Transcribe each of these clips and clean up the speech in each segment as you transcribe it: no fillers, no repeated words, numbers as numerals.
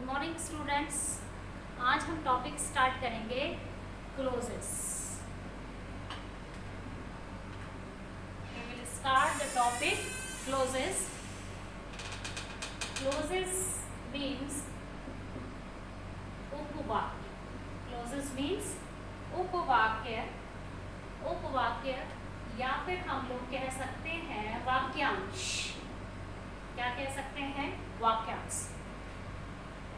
Morning students. आज हम topic start करेंगे clauses. We will start the topic clauses. Clauses means उपवाक्य। Clauses means उपवाक्य। उपवाक्य या फिर हम लोग कह सकते हैं वाक्यांश। क्या कह सकते हैं? वाक्यांश।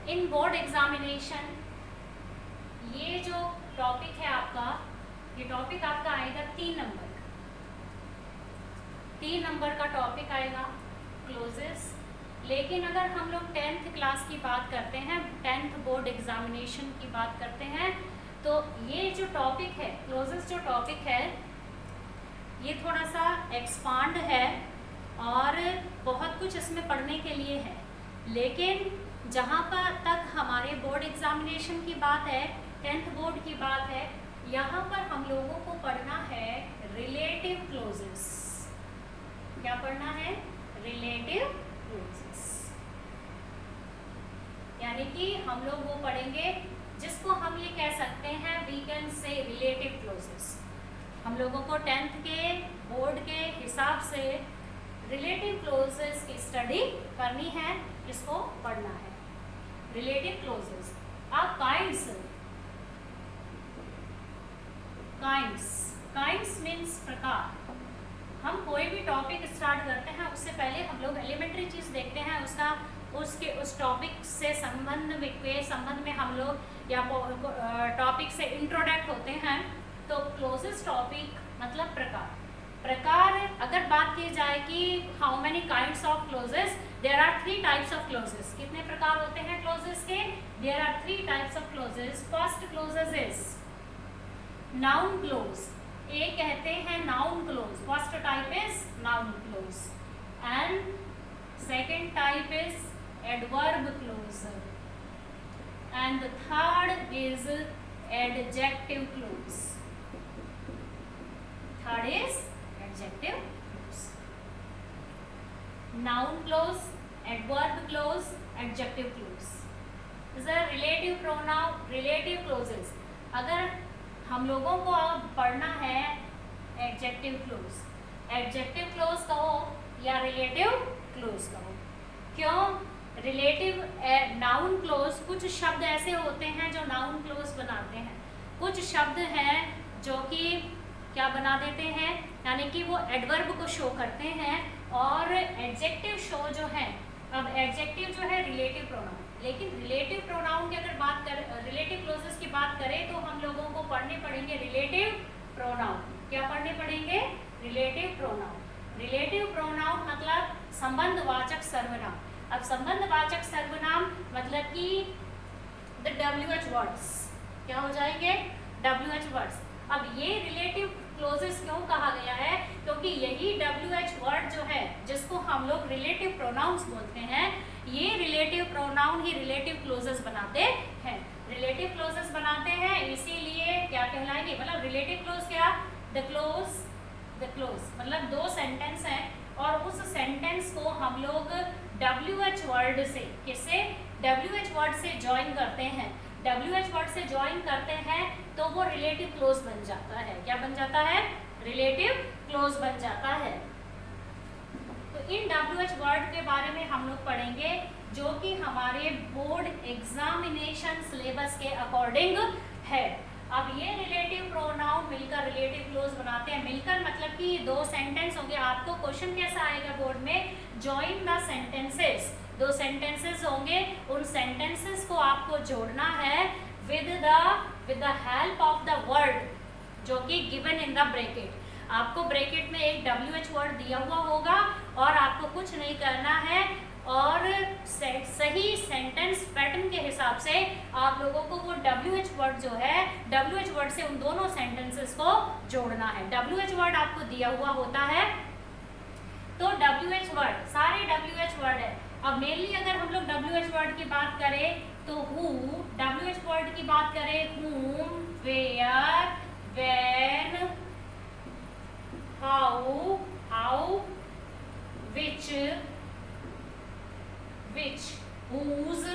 इन बोर्ड एग्जामिनेशन ये जो टॉपिक है आपका, ये टॉपिक आपका आएगा 3 नंबर का। 3 नंबर का टॉपिक आएगा क्लोजेस। लेकिन अगर हम लोग 10th क्लास की बात करते हैं, 10th बोर्ड एग्जामिनेशन की बात करते हैं, तो ये जो टॉपिक है क्लोजेस, जो टॉपिक है ये थोड़ा सा एक्सपांड है और बहुत कुछ इसमें पढ़ने के लिए है। लेकिन जहाँ पर तक हमारे बोर्ड एग्जामिनेशन की बात है, 10th बोर्ड की बात है, यहाँ पर हम लोगों को पढ़ना है रिलेटिव क्लोजेस। क्या पढ़ना है? Relative clauses. यानी कि हम लोग वो पढ़ेंगे जिसको हम ये कह सकते हैं, we can say relative clauses. हम लोगों को 10th के बोर्ड के हिसाब से रिलेटिव क्लोजेस की स्टडी करनी है, इसको पढ़ना है। Relative clauses are kinds. Kinds means प्रकार। हम कोई भी टॉपिक स्टार्ट करते हैं उससे पहले हम लोग एलिमेंट्री चीज देखते हैं, उस टॉपिक से संबंध में हम लोग या टॉपिक से इंट्रोडक्ट होते हैं। तो क्लोजेस्ट टॉपिक मतलब प्रकार। अगर बात की जाए कि how many kinds of clauses, there are 3 types of clauses. कितने प्रकार होते हैं क्लोजेस के? There are 3 types of clauses. First clauses is noun clause. एक कहते हैं noun clause. First type is noun clause and second type is adverb clause and the third is adjective clause. Third is adjective clause. Noun clause, adverb clause, adjective clause. These are relative pronoun, relative clauses. अगर हम लोगों को अब पढ़ना है adjective clause, adjective clause कहो या relative clause कहो। क्यों? relative noun clause, कुछ शब्द ऐसे होते हैं जो noun clause बनाते हैं, कुछ शब्द हैं जो कि क्या बना देते हैं, यानी कि वो एडवर्ब को शो करते हैं। और एडजेक्टिव शो जो है, अब एडजेक्टिव जो है रिलेटिव प्रोनाउन, लेकिन रिलेटिव प्रोनाउन की अगर बात करें, रिलेटिव क्लोजेस की बात करें तो हम लोगों को पढ़ने पड़ेंगे रिलेटिव प्रोनाउन। क्या पढ़ने पड़ेंगे? Relative pronoun. रिलेटिव प्रोनाउन मतलब संबंधवाचक सर्वनाम। अब संबंधवाचक सर्वनाम मतलब कि द WH वर्ड्स क्या हो जाएंगे? WH words. अब ये रिलेटिव क्लोजेस क्यों कहा गया है? क्योंकि यही WH वर्ड जो है, जिसको हम लोग रिलेटिव प्रोनाउंस बोलते हैं, ये रिलेटिव प्रोनाउन ही रिलेटिव क्लोजेस बनाते हैं। रिलेटिव क्लोजेस बनाते हैं, इसीलिए क्या कहलाएंगे? मतलब रिलेटिव क्लोज क्या? द क्लोज मतलब 2 सेंटेंस हैं और उस सेंटेंस को हम लोग WH वर्ड से, किससे? WH वर्ड से ज्वाइन करते हैं। WH वर्ड से ज्वाइन करते हैं तो वो रिलेटिव क्लोज बन जाता है। क्या बन जाता है? रिलेटिव क्लोज बन जाता है। तो इन WH वर्ड के बारे में हम लोग पढ़ेंगे जो कि हमारे बोर्ड एग्जामिनेशन सिलेबस के अकॉर्डिंग है। अब ये रिलेटिव प्रोनाउन मिलकर रिलेटिव क्लोज बनाते हैं। मिलकर मतलब कि 2 सेंटेंस होंगे। आपको क्वेश्चन कैसा आएगा बोर्ड में? Join the sentences. 2 सेंटेंसेस होंगे, उन सेंटेंसेस को आपको जोड़ना है with the help of the word जो कि गिवन इन द ब्रैकेट। आपको ब्रैकेट में एक WH वर्ड दिया हुआ होगा और आपको कुछ नहीं करना है और सही सेंटेंस पैटर्न के हिसाब से आप लोगों को वो WH वर्ड जो है, WH वर्ड से उन दोनों सेंटेंसेस को जोड़ना है। WH वर्ड आपको दिया हुआ होता है, तो WH वर्ड, सारे WH वर्ड है। अब मेनली अगर हम लोग WH वर्ड की बात करें तो हु, WH वर्ड की बात करें whom, where, when, how, which, whose,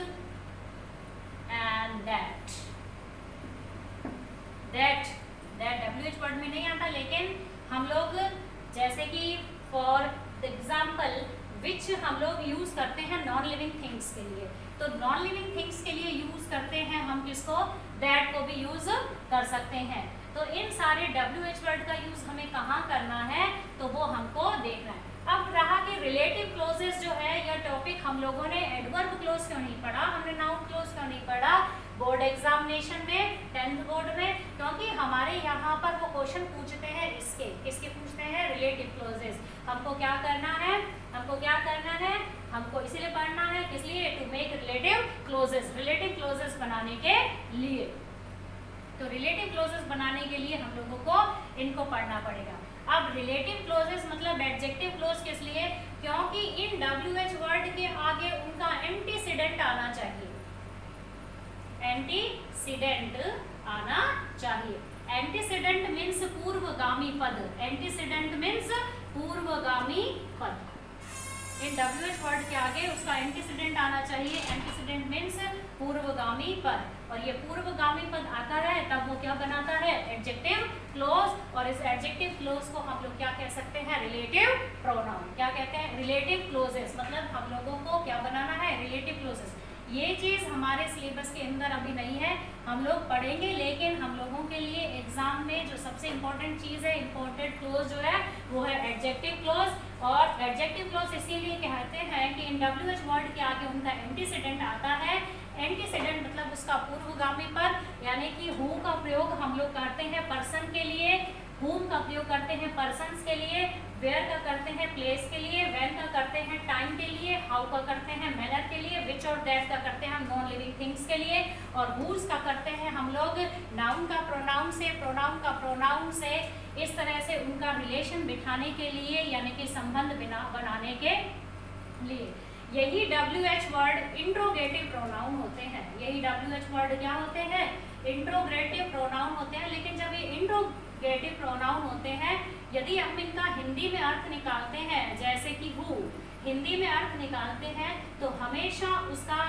living things के लिए। तो नॉन लिविंग थिंग्स के लिए यूज करते हैं हम किसको, दैट को भी यूज कर सकते हैं। तो इन सारे WH वर्ड का यूज हमें कहाँ करना है, तो वो हमको देखना है। अब रहा कि रिलेटिव क्लोजेस जो है, यह टॉपिक हम लोगों ने एडवर्ब क्लोज क्यों नहीं पढ़ा, हमने नाउन क्लोज क्यों नहीं पढ़ा बोर्ड एग्जामिनेशन में, 10th बोर्ड में, क्योंकि हमारे यहाँ पर वो क्वेश्चन पूछते हैं किसके पूछते हैं, रिलेटिव क्लोजेस। हमको क्या करना है, हमको इसीलिए पढ़ना है, किस लिए, टू मेक रिलेटिव क्लोजेस बनाने के लिए। तो रिलेटिव क्लोजेस बनाने के लिए हम लोगों को इनको पढ़ना पड़ेगा। अब रिलेटिव क्लोजेस मतलब एडजेक्टिव क्लोज किस लिए, क्योंकि इन WH वर्ड के आगे उनका एंटीसीडेंट आना चाहिए, एंटीसीडेंट आना चाहिए। एंटीसीडेंट मीन्स पूर्वगामी पद, एंटीसीडेंट मीन्स पूर्वगामी पद। इन WH वर्ड के आगे उसका एंटीसीडेंट आना चाहिए, एंटीसीडेंट मीन्स पूर्वगामी पद, और ये पूर्वगामी पद आता है तब वो क्या बनाता है, एडजेक्टिव क्लोज। और इस एडजेक्टिव क्लोज को हम लोग क्या कह सकते हैं, रिलेटिव प्रोनाउन। क्या कहते हैं, रिलेटिव क्लोजेस, मतलब हम लोगों को क्या बनाना है, रिलेटिव क्लोजेस। ये चीज हमारे सिलेबस के अंदर अभी नहीं है, हम लोग पढ़ेंगे, लेकिन हम लोगों के लिए एग्जाम में जो सबसे इंपॉर्टेंट चीज है, इंपॉर्टेंट क्लोज जो है वो है एडजेक्टिव क्लोज। और एडजेक्टिव क्लोज इसीलिए कहते हैं कि इन WH वर्ड के आगे उनका एंटीसीडेंट आता है। एंटीसीडेंट मतलब उसका पूर्वगामी पद, यानी कि हु का प्रयोग हम लोग करते हैं पर्सन के लिए, whom का प्रयोग करते हैं पर्सन्स के लिए, where का करते हैं प्लेस के लिए, when का करते हैं टाइम के लिए, how का करते हैं मैनर के लिए, which और that का करते हैं हम नॉन लिविंग थिंग्स के लिए, और whose का करते हैं हम लोग नाउन का प्रोनाउन से, प्रोनाउन का प्रोनाउन से। इस तरह से उनका रिलेशन बिठाने के लिए, यानी कि संबंध बनाने के लिए। यही WH वर्ड इंट्रोगेटिव प्रोनाउन होते हैं, यही WH वर्ड क्या होते हैं, इंट्रोगेटिव प्रोनाउन होते हैं। लेकिन जब ये इंट्रोगेटिव प्रोनाउन होते हैं, यदि हम इनका हिंदी में अर्थ निकालते हैं, जैसे कि हु हिंदी में अर्थ निकालते हैं, तो हमेशा उसका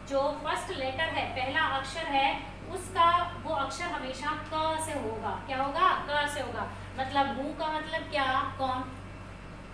जो फर्स्ट लेटर है, पहला अक्षर है, उसका वो अक्षर हमेशा क से होगा। क्या होगा, क से होगा। मतलब हु का मतलब क्या, कौन,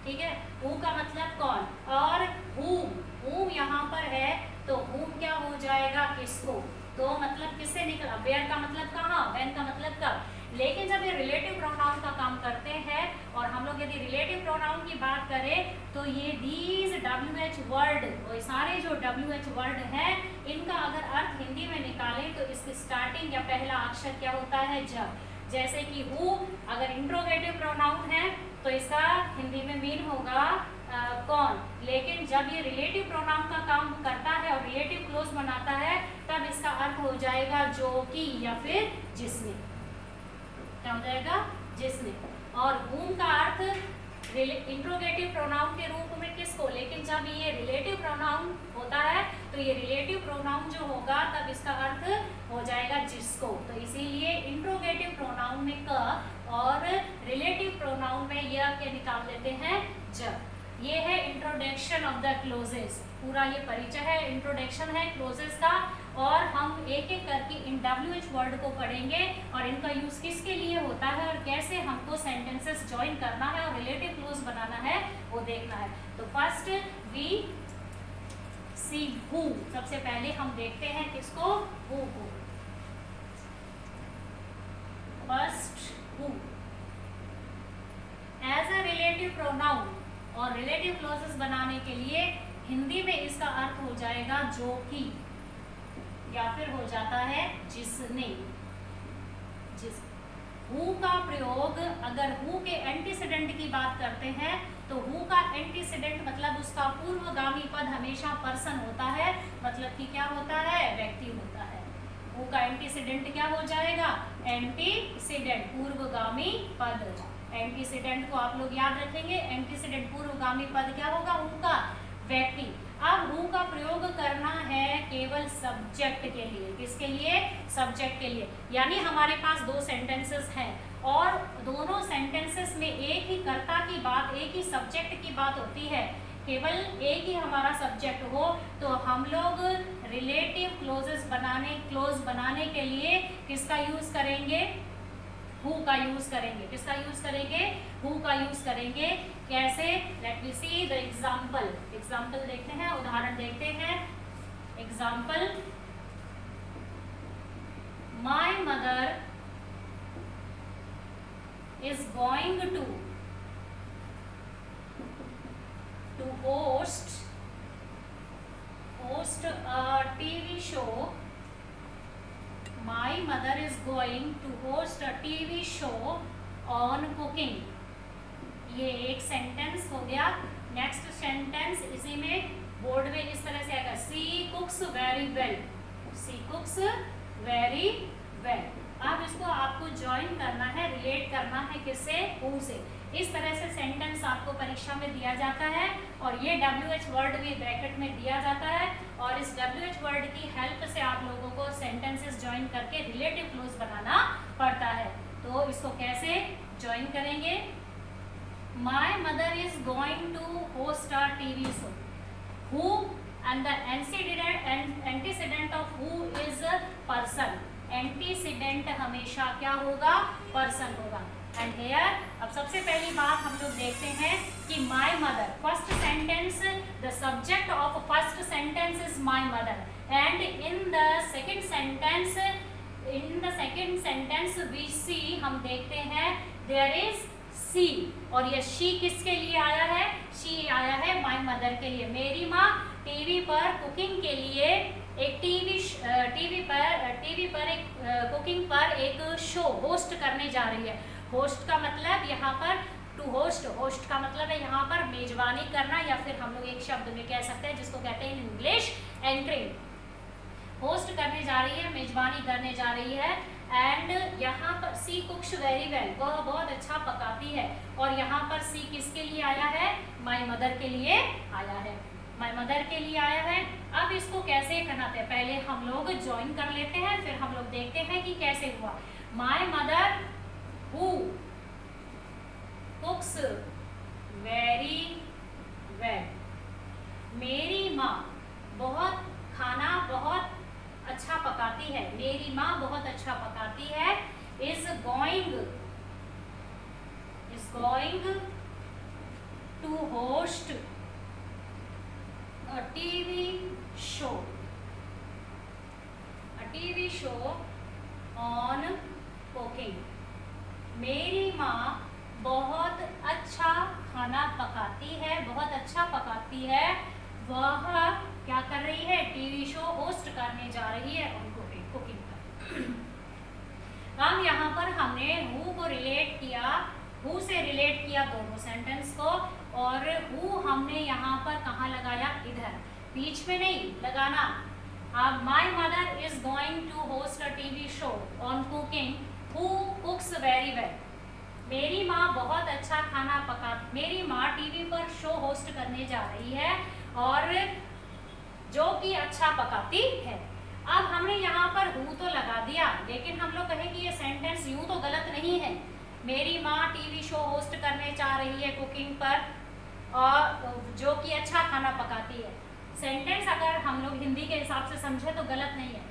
ठीक है, हु का मतलब कौन, और हूम यहाँ पर है तो हूम क्या हो जाएगा, किसको, तो मतलब किससे निकला, वेयर का मतलब कहाँ, व्हेन का मतलब कब। लेकिन जब ये रिलेटिव प्रोनाउन का काम करते हैं, और हम लोग यदि रिलेटिव प्रोनाउन की बात करें, तो ये दीज WH वर्ड, और सारे जो WH वर्ड है, इनका अगर अर्थ हिंदी में निकालें तो इसकी स्टार्टिंग या पहला अक्षर क्या होता है, जब। जैसे कि हु अगर इंट्रोगेटिव प्रोनाउन है तो इसका हिंदी में मीन होगा कौन, लेकिन जब ये रिलेटिव प्रोनाउन का काम करता है और रिलेटिव क्लोज बनाता है, तब इसका अर्थ हो जाएगा जो कि, या फिर जिसने। क्या हो जाएगा, जिसने। और whom का अर्थ इंट्रोगेटिव प्रोनाउन के रूप में किसको, लेकिन जब ये रिलेटिव प्रोनाउन होता है तो ये रिलेटिव प्रोनाउन जो होगा तब इसका अर्थ हो जाएगा जिसको। तो इसीलिए इंट्रोगेटिव प्रोनाउन में क और रिलेटिव प्रोनाउन में यह के निकाल लेते हैं जब। ये है इंट्रोडक्शन ऑफ द क्लोजेस, पूरा ये परिचय है, इंट्रोडक्शन है क्लोजेस का। और हम एक एक करके इन WH वर्ड को पढ़ेंगे और इनका यूज किसके लिए होता है और कैसे हमको सेंटेंसेस ज्वाइन करना है और रिलेटिव क्लोज बनाना है वो देखना है। तो फर्स्ट वी सी हु, सबसे पहले हम देखते हैं किसको, हु को। First who as a relative pronoun, और रिलेटिव क्लोजेस बनाने के लिए हिंदी में इसका अर्थ हो जाएगा जो कि, या फिर हो जाता है जिसने, जिस। हु का प्रयोग अगर हु के एंटीसीडेंट की बात करते हैं तो हु का एंटीसीडेंट मतलब उसका पूर्वगामी पद हमेशा पर्सन होता है, मतलब कि क्या होता है, व्यक्ति होता है। हु का एंटीसीडेंट क्या हो जाएगा, एंटीसीडेंट पूर्वगामी पद। एंटीसीडेंट को आप लोग याद रखेंगे, एंटीसीडेंट पूर्वगामी पद क्या होगा, उनका व्यक्ति। अब हु का प्रयोग करना है केवल सब्जेक्ट के लिए, किसके लिए, सब्जेक्ट के लिए। यानी हमारे पास दो सेंटेंसेस हैं और दोनों सेंटेंसेस में एक ही कर्ता की बात, एक ही सब्जेक्ट की बात होती है, केवल एक ही हमारा सब्जेक्ट हो, तो हम लोग रिलेटिव क्लोज बनाने के लिए किसका यूज करेंगे, हु का यूज करेंगे। किसका यूज करेंगे? हु का यूज करेंगे। कैसे? Let me see the example. Example देखते हैं, उदाहरण देखते हैं। Example, my mother is going to host a TV show. My mother is going to host a TV show on cooking. ये एक सेंटेंस हो गया। नेक्स्ट सेंटेंस इसी में बोर्ड में इस तरह से आएगा, सी कुक्स वेरी वेल। सी कुक्स वेरी वेल। अब इसको आपको ज्वाइन करना है, रिलेट करना है किससे? हु से। इस तरह से सेंटेंस आपको परीक्षा में दिया जाता है और ये WH वर्ड भी ब्रैकेट में दिया जाता है और इस WH वर्ड की हेल्प से आप लोगों को सेंटेंसेस ज्वाइन करके रिलेटिव क्लोज बनाना पड़ता है। तो इसको कैसे ज्वाइन करेंगे? My mother is going to host a TV show. Who and the antecedent of who is a person. Antecedent हमेशा क्या होगा? पर्सन होगा। एंड हेयर, अब सबसे पहली बात हम लोग देखते हैं कि my mother, first sentence, the subject of first sentence is my mother and in the second sentence we see, हम देखते हैं देयर इज सी। और ये शी किसके लिए आया है? शी आया है माई मदर के लिए। मेरी माँ टीवी पर कुकिंग के लिए एक टीवी पर एक कुकिंग पर एक शो होस्ट करने जा रही है। होस्ट का मतलब यहाँ पर टू होस्ट का मतलब है यहाँ पर मेजबानी करना, या फिर हम लोग एक शब्द में कह सकते हैं जिसको कहते हैं इंग्लिश एंकरिंग। होस्ट करने जा रही है, मेजबानी करने जा रही है। एंड यहाँ पर सी कुक्स वेरी वेल, वह बहुत अच्छा पकाती है। और यहाँ पर सी किसके लिए आया है? माई मदर के लिए आया है। माई मदर के लिए आया है। अब इसको कैसे बनाते हैं? पहले हम लोग ज्वाइन कर लेते हैं, फिर हम लोग देखते हैं कि कैसे हुआ। My mother who cooks very well. मेरी माँ खाना बहुत अच्छा पकाती है। मेरी माँ बहुत अच्छा पकाती है। Is going to host a TV show on cooking. मेरी माँ बहुत अच्छा खाना पकाती है, बहुत अच्छा पकाती है। वह क्या कर रही है? टीवी शो होस्ट करने जा रही है ऑन कुकिंग पर। हम यहाँ पर हमने हु को रिलेट किया, हु से रिलेट किया दोनों सेंटेंस को, और हु हमने यहाँ पर कहाँ लगाया? इधर, बीच में नहीं लगाना। अब my mother is going to host a TV show on cooking. Who cooks very well. मेरी माँ बहुत अच्छा खाना मेरी माँ टीवी पर शो होस्ट करने जा रही है और जो कि अच्छा पकाती है। अब हमने यहाँ पर हु तो लगा दिया, लेकिन हम लोग कहें कि ये सेंटेंस यूं तो गलत नहीं है। मेरी माँ टीवी शो होस्ट करने जा रही है कुकिंग पर और जो कि अच्छा खाना पकाती है। सेंटेंस अगर हम लोग हिंदी के हिसाब से समझे तो गलत नहीं है,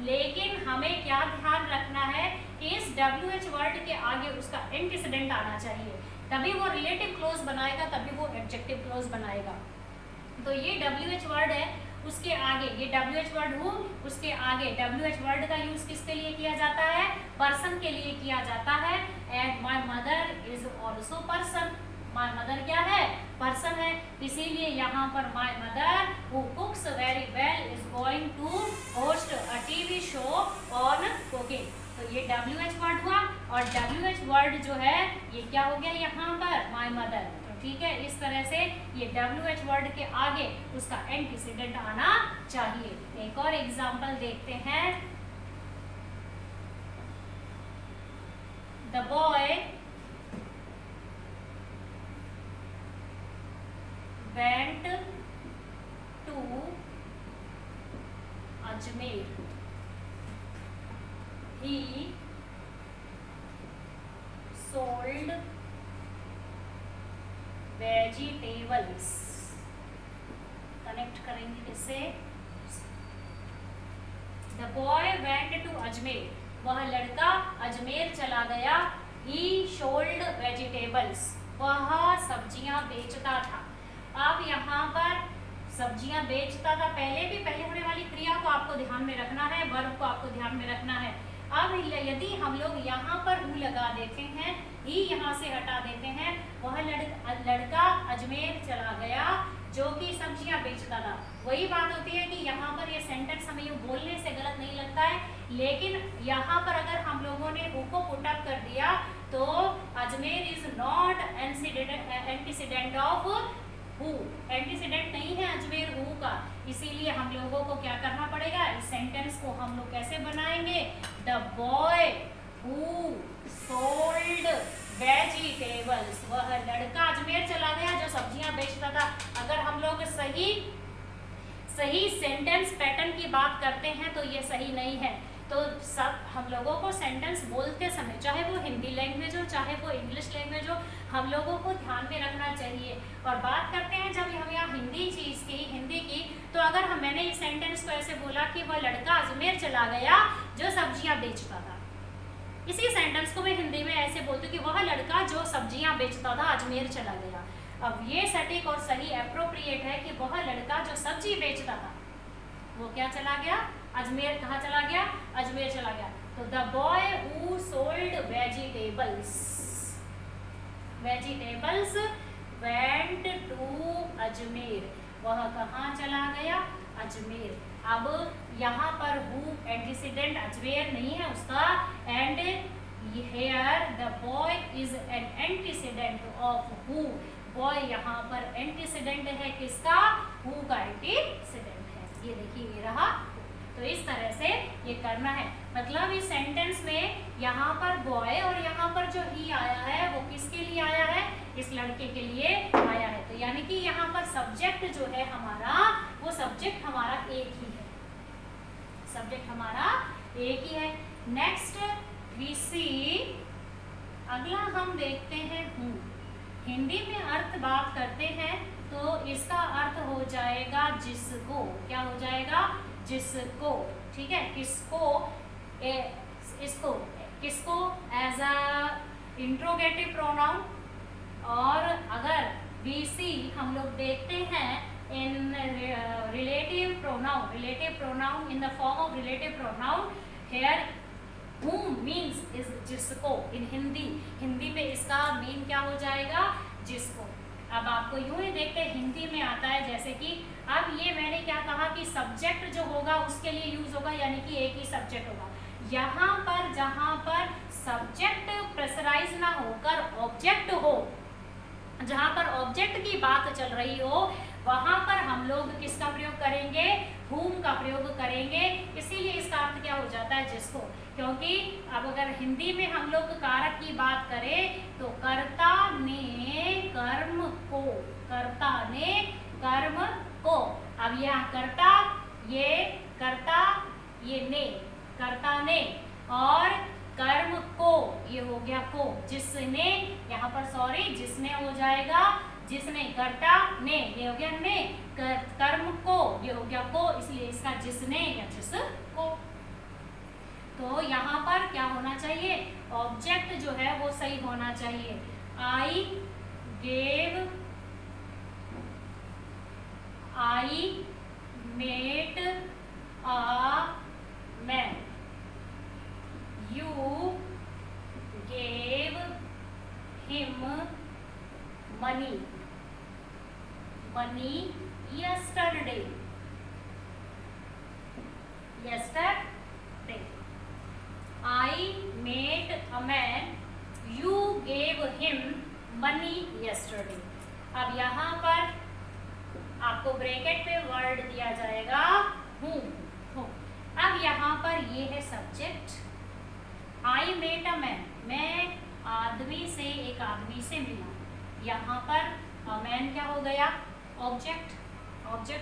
लेकिन हमें क्या ध्यान रखना है कि इस WH वर्ड के आगे उसका एंटीसीडेंट आना चाहिए, तभी वो रिलेटिव क्लोज बनाएगा, तभी वो एडजेक्टिव क्लोज बनाएगा। तो ये WH वर्ड है, उसके आगे ये WH वर्ड हु, उसके आगे WH वर्ड का यूज किसके लिए किया जाता है? पर्सन के लिए किया जाता है। And my mother is also person. My mother क्या है? पर्सन है। इसीलिए यहाँ पर my mother who cooks very well is going to host a TV show on cooking. तो ये WH वर्ड हुआ, और WH वर्ड जो है ये क्या हो गया यहाँ पर? My mother. ठीक है, इस तरह से ये WH वर्ड के आगे उसका एंटीसीडेंट आना चाहिए। एक और एग्जांपल देखते हैं। The boy went to Ajmer. He sold vegetables. Connect करेंगे इससे। The boy went to Ajmer. वह लड़का अजमेर चला गया। ही सोल्ड वेजिटेबल्स, वह सब्जियां बेचता था। अब यहाँ पर सब्जियां बेचता था, पहले होने वाली क्रिया को आपको ध्यान में रखना है, वर्ब को आपको ध्यान में रखना है। अब यदि हम लोग यहाँ पर हु लगा देते हैं, ही यहाँ से हटा देते हैं, वह लड़का अजमेर चला गया जो कि सब्जियां बेचता था। वही बात होती है कि यहाँ पर ये सेंटेंस हमें यूँ बोलने से गलत नहीं लगता है, लेकिन यहाँ पर अगर हम लोगों ने हु को पुट अप कर दिया तो Ajmer is not antecedent of who, antecedent नहीं है अजमेर हु का। इसीलिए हम लोगों को क्या करना पड़ेगा, इस सेंटेंस को हम लोग कैसे बनाएंगे, the boy who sold vegetables, वह लड़का अजमेर चला गया जो सब्जियां बेचता था। अगर हम लोग सही सेंटेंस पैटर्न की बात करते हैं तो ये सही नहीं है। तो सब हम लोगों को सेंटेंस बोलते समय, चाहे वो हिंदी लैंग्वेज हो चाहे वो इंग्लिश लैंग्वेज हो, हम लोगों को ध्यान में रखना चाहिए। और बात करते हैं जब हम यहाँ हिंदी की, तो अगर मैंने इस सेंटेंस को ऐसे बोला कि वह लड़का अजमेर चला गया जो सब्जियां बेचता था, इसी सेंटेंस को मैं हिंदी में ऐसे बोलती हूँ कि वह लड़का जो सब्जियां बेचता था अजमेर चला गया। अब ये सटीक और सही एप्रोप्रिएट है कि वह लड़का जो सब्जी बेचता था वो क्या चला गया, अजमेर। कहाँ चला गया, अजमेर चला गया। तो the boy who sold vegetables went to Ajmer, वह कहाँ चला गया, अजमेर। अब यहाँ पर हु एंटीसीडेंट अजमेर नहीं है उसका, and here the boy is an antecedent of who, boy यहाँ पर एंटीसीडेंट है किसका, हु का एंटीसीडेंट है। ये देखिए ये रहा। तो इस तरह से ये करना है, मतलब इस सेंटेंस में यहाँ पर बॉय और यहाँ पर जो ही आया है वो किसके लिए आया है, इस लड़के के लिए आया है। तो यानी कि यहाँ पर सब्जेक्ट जो है हमारा, वो सब्जेक्ट हमारा एक ही है, सब्जेक्ट हमारा एक ही है। नेक्स्ट वी सी, अगला हम देखते हैं हूँ। हिंदी में अर्थ बात करते हैं तो इसका अर्थ हो जाएगा जिसको, क्या हो जाएगा, जिसको, ठीक है। किसको एज अ इंट्रोगेटिव प्रोनाउन, और अगर वी सी हम लोग देखते हैं in relative pronoun in the form of relative pronoun, here whom means is जिसको। इन हिंदी में इसका मीन क्या हो जाएगा, जिसको। अब आपको यूं ही देखते हिंदी में आता है, जैसे कि अब ये मैंने क्या कहा कि सब्जेक्ट जो होगा उसके लिए यूज होगा, यानी कि एक ही सब्जेक्ट होगा। यहाँ पर जहाँ पर सब्जेक्ट प्रेशराइज ना होकर ऑब्जेक्ट हो, जहाँ पर ऑब्जेक्ट की बात चल रही हो, वहां पर हम लोग किसका प्रयोग करेंगे, whom का प्रयोग करेंगे। इसीलिए इसका अर्थ क्या हो जाता है, जिसको। क्योंकि अब अगर हिंदी में हम लोग कारक की बात करें तो कर्ता ने कर्म को, कर्ता ने कर्म को। अब यहाँ कर्ता, ये ने, कर्ता ने, और कर्म को, ये हो गया को, जिसने, यहाँ पर सॉरी जिसने हो जाएगा, जिसने, कर्ता ने, ये हो गया ने, कर्म को, ये हो गया को, इसलिए इसका जिसने या जिसको। तो यहाँ पर क्या होना चाहिए, ऑब्जेक्ट जो है वो सही होना चाहिए। I met a man, you gave him money yesterday. I met a man, you gave him money yesterday. अब यहाँ पर आपको ब्रैकेट पे वर्ड दिया जाएगा हूँ। अब यहाँ पर ये है subject, I met a man, मैं एक आदमी से मिला। यहाँ पर मैन क्या हो गया, ऑब्जेक्ट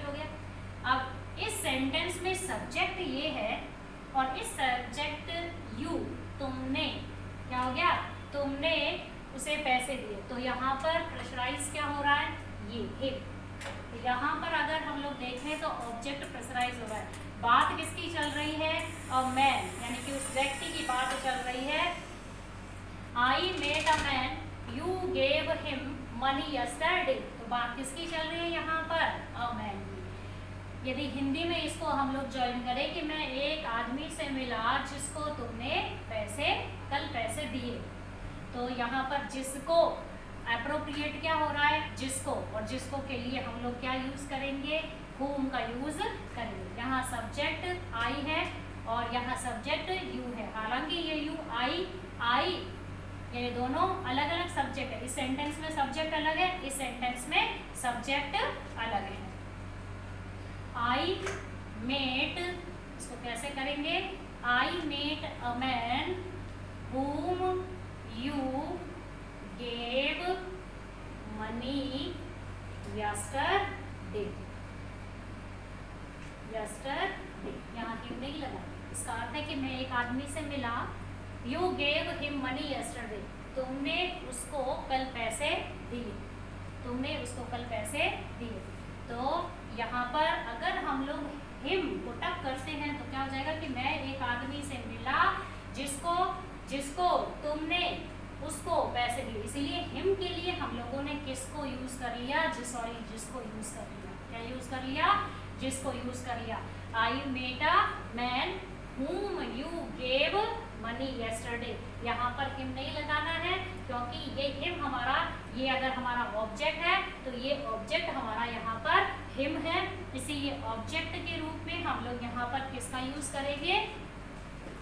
हो गया। अब इस सेंटेंस में सब्जेक्ट ये है और इस सब्जेक्ट यू, तुमने, क्या हो गया, तुमने उसे पैसे दिए। तो यहाँ पर प्रेशराइज क्या हो रहा है, ये हिम। यहाँ पर अगर हम लोग देखें तो ऑब्जेक्ट प्रेशराइज हो रहा है। बात किसकी चल रही है, और मैन, यानी कि उस व्यक्ति की बात चल रही है। I met a man, you gave him money yesterday. तो बात किसकी चल रही है यहाँ पर? अ मैन की। यदि हिंदी में इसको हम लोग ज्वाइन करें कि मैं एक आदमी से मिला जिसको तुमने कल पैसे दिए, तो यहाँ पर जिसको एप्रोप्रिएट क्या हो रहा है? जिसको, और जिसको के लिए हम लोग क्या यूज करेंगे? whom का यूज करेंगे। यहाँ सब्जेक्ट आई है और यहाँ सब्जेक्ट यू है। हालांकि ये यू आई ये दोनों अलग अलग सब्जेक्ट है। इस सेंटेंस में सब्जेक्ट अलग है, इस सेंटेंस में सब्जेक्ट अलग है। आई मेट, इसको कैसे करेंगे? I met a man whom you gave money yesterday। यहाँ हिम नहीं लगा। इसका अर्थ है कि मैं एक आदमी से मिला, you gave him money yesterday, तुमने उसको कल पैसे दिए, तो यहाँ पर अगर हम लोग हिम को टक करते हैं तो क्या हो जाएगा कि मैं एक आदमी से मिला जिसको तुमने उसको पैसे दिए। इसीलिए हिम के लिए हम लोगों ने किसको यूज कर लिया? जिसको यूज कर लिया। क्या यूज कर लिया? जिसको यूज कर लिया। I met a man whom you gave money yesterday। यहाँ पर हिम नहीं लगाना है क्योंकि ये हिम हमारा, ये अगर हमारा ऑब्जेक्ट है तो ये ऑब्जेक्ट हमारा यहाँ पर हिम है। इसीलिए ऑब्जेक्ट के रूप में हम लोग यहाँ पर किसका यूज करेंगे?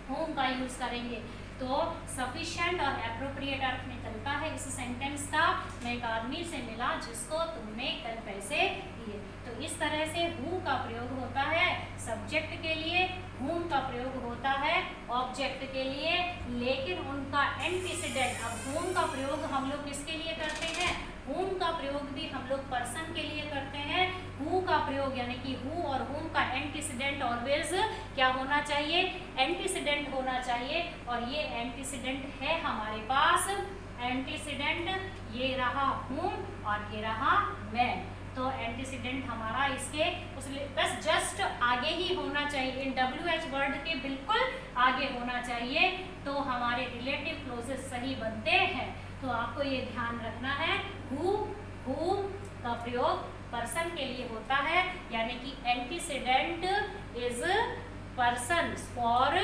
whom का यूज करेंगे। तो सफिशिएंट और एप्रोप्रिएट अर्थ निकलता है इस सेंटेंस का, मैं एक आदमी से मिला जिसको तुमने कल पैसे दिए। तो इस तरह से who का प्रयोग होता है सब्जेक्ट के लिए, whom का प्रयोग होता है ऑब्जेक्ट के लिए, लेकिन उनका एंटीसीडेंट, अब whom का प्रयोग हम लोग किसके लिए करते हैं? whom का प्रयोग भी हम लोग पर्सन के लिए करते हैं। who का प्रयोग यानी कि who और whom का एंटीसीडेंट ऑलवेज क्या होना चाहिए? एंटीसीडेंट होना चाहिए। और ये एंटीसीडेंट है हमारे पास, एंटीसीडेंट ये रहा whom और ये रहा man। तो एंटीसीडेंट हमारा इसके बस जस्ट आगे ही होना चाहिए, इन WH वर्ड के बिल्कुल आगे होना चाहिए, तो हमारे रिलेटिव क्लोजेस सही बनते हैं। तो आपको ये ध्यान रखना है, who whom का प्रयोग पर्सन के लिए होता है, यानी कि antecedent is person for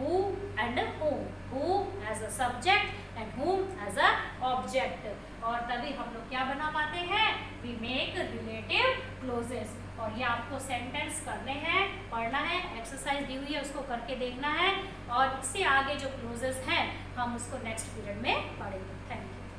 who and whom, who as a subject and whom as a object। और तभी हम लोग क्या बना पाते हैं? we make relative clauses। और ये आपको सेंटेंस करने हैं, पढ़ना है, एक्सरसाइज दी हुई है उसको करके देखना है, और इससे आगे जो क्लोजेस हैं हम उसको नेक्स्ट पीरियड में पढ़ेंगे। Thank you.